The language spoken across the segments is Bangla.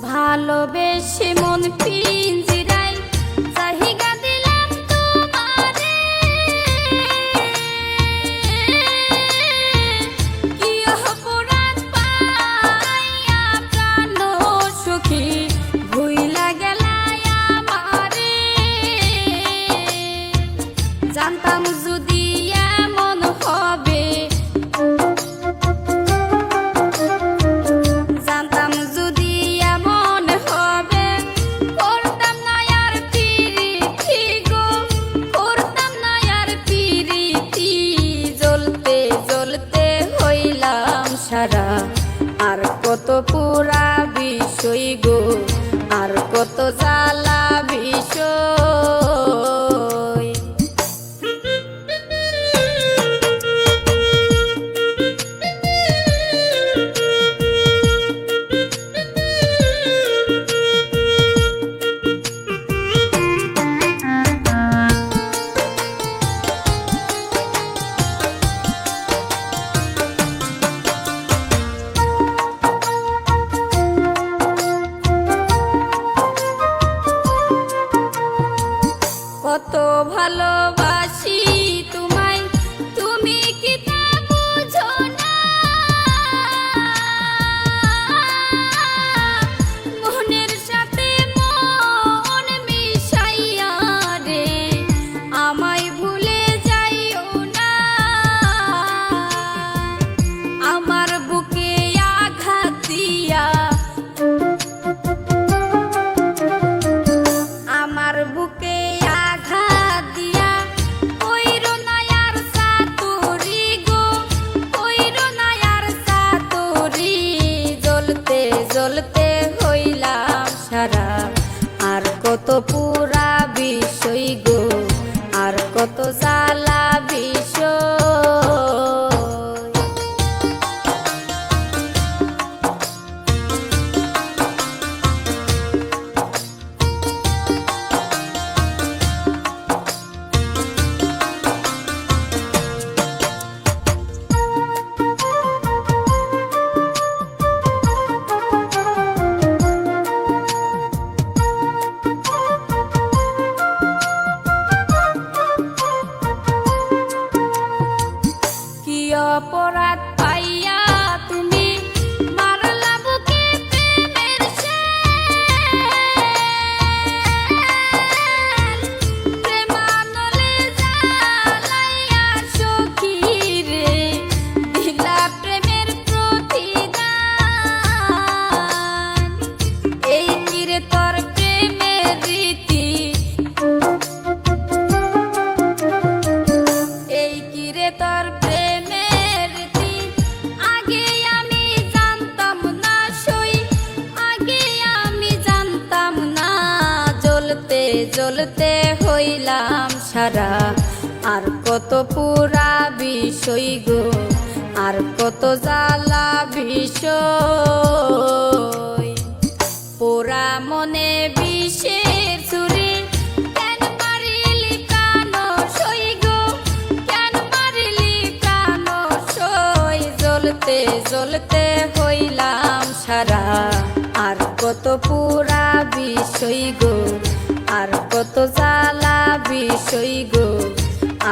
ভালোবেসে মন পিঞ্জিরায় জাহিগা দিলাম তোমারে, কি অপরাধ পাইয়া প্রাণ সখী ভুইলা গেলায় আমারে। জানতাম যদি এমন হবে, জানতাম যদি এমন হবে, করতাম না আর পিরিতি গো, করতাম না আর পিরিতি। জ্বলতে জ্বলতে হইলাম সারা, আর কত পুরা বিষয় গো, আর কত জ্বালা বিষয়। কত ভালোবাসি তোমায়, তুমি কি তা বুঝো না? মনের সাথে মন মিশাইয়া রে আমায় ভুলে যাইও না। আমার বুকে আঘাত দিয়া, আমার বুকে আঘাত দিয়া কইরো না আর সাতুরি গো, কইরো না আর সাতুরি। জ্বলতে জ্বলতে হইলাম সারা, আর কত পুরা বিষয় গো, আর কত জ্বালা বিষয়। কি অপরাধ পাইয়া তুমি মারলা বুকে প্রেমের শেল, প্রেমানলে জ্বালাইয়া সখী রে দিলা প্রেমের প্রতিদান। এই কি রে তোর প্রেমের রীতি, এই কি রে তোর প্রেমের রীতি। আগে আমি জানতাম না সই, আগে আমি জানতাম না। জ্বলতে জ্বলতে হইলাম সারা, আর কত পুরা বিষয় গো, আর কত জ্বালা বিষয়। পোড়া মনে বিষের ছুরি, কেন মারিলি প্রাণ সই গো, কেন মারিলি প্রাণ সই। জ্বলতে জ্বলতে হইলাম সারা, আর কত পুরা বিষয় গো, আর কত জ্বালা বিষয় গো,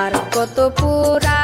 আর কত পুরা